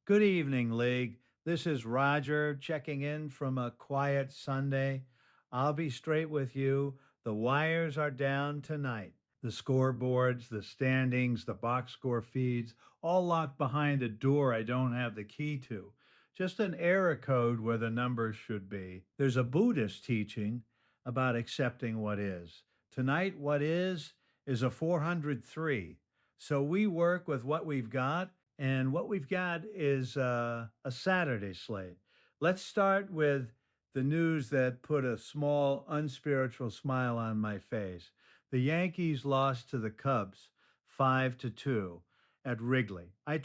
Good evening, League. This is Roger checking in from a quiet Sunday. I'll be straight with you. The wires are down tonight. The scoreboards, the standings, the box score feeds, all locked behind a door I don't have the key to. Just an error code where the numbers should be. There's a Buddhist teaching about accepting what is. Tonight, what is a 403. So we work with what we've got, and what we've got is a Saturday slate. Let's start with the news that put a small, unspiritual smile on my face. The Yankees lost to the Cubs 5-2 at Wrigley. I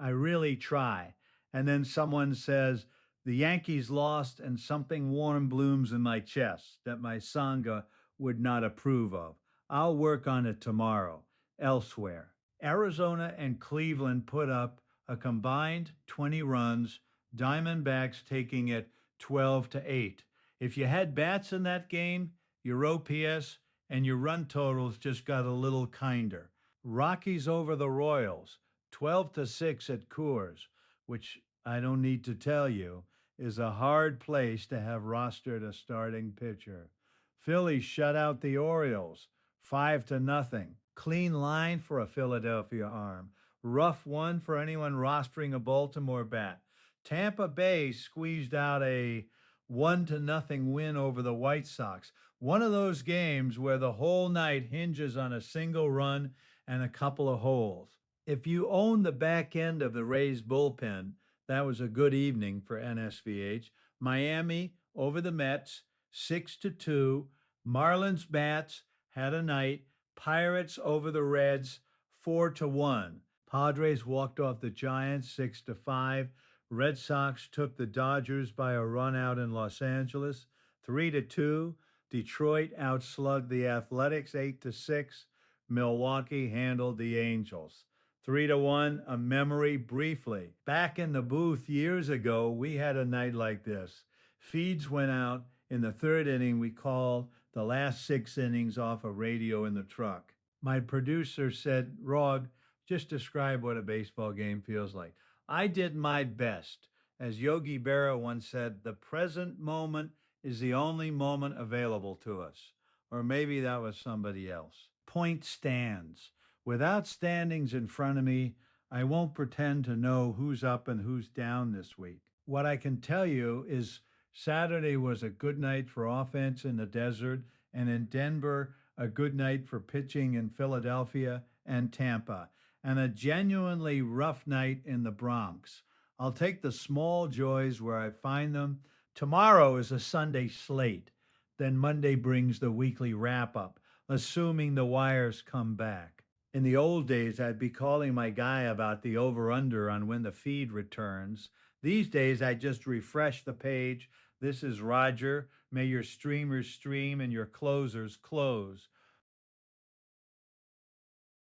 really try. And then someone says, the Yankees lost, and something warm blooms in my chest that my Sangha would not approve of. I'll work on it tomorrow, elsewhere. Arizona and Cleveland put up a combined 20 runs, Diamondbacks taking it 12-8. If you had bats in that game, your OPS and your run totals just got a little kinder. Rockies over the Royals, 12-6 at Coors, which I don't need to tell you is a hard place to have rostered a starting pitcher. Phillies shut out the Orioles, 5-0. Clean line for a Philadelphia arm. Rough one for anyone rostering a Baltimore bat. Tampa Bay squeezed out a 1-0 win over the White Sox. One of those games where the whole night hinges on a single run and a couple of holes. If you own the back end of the Rays bullpen, that was a good evening for NSVH. Miami over the Mets, 6-2. Marlins bats had a night. Pirates over the Reds, 4-1. Padres walked off the Giants, 6-5. Red Sox took the Dodgers by a run out in Los Angeles, 3-2. Detroit outslugged the Athletics, 8-6. Milwaukee handled the Angels, 3-1. A memory briefly. Back in the booth years ago, we had a night like this. Feeds went out. In the third inning, we called the last 6 innings off a radio in the truck. My producer said, Rog, just describe what a baseball game feels like. I did my best. As Yogi Berra once said, the present moment is the only moment available to us. Or maybe that was somebody else. Point stands. Without standings in front of me, I won't pretend to know who's up and who's down this week. What I can tell you is Saturday was a good night for offense in the desert, and in Denver, a good night for pitching in Philadelphia and Tampa, and a genuinely rough night in the Bronx. I'll take the small joys where I find them. Tomorrow is a Sunday slate. Then Monday brings the weekly wrap up, assuming the wires come back. In the old days, I'd be calling my guy about the over under on when the feed returns. These days, I just refresh the page. This is Roger. May your streamers stream and your closers close.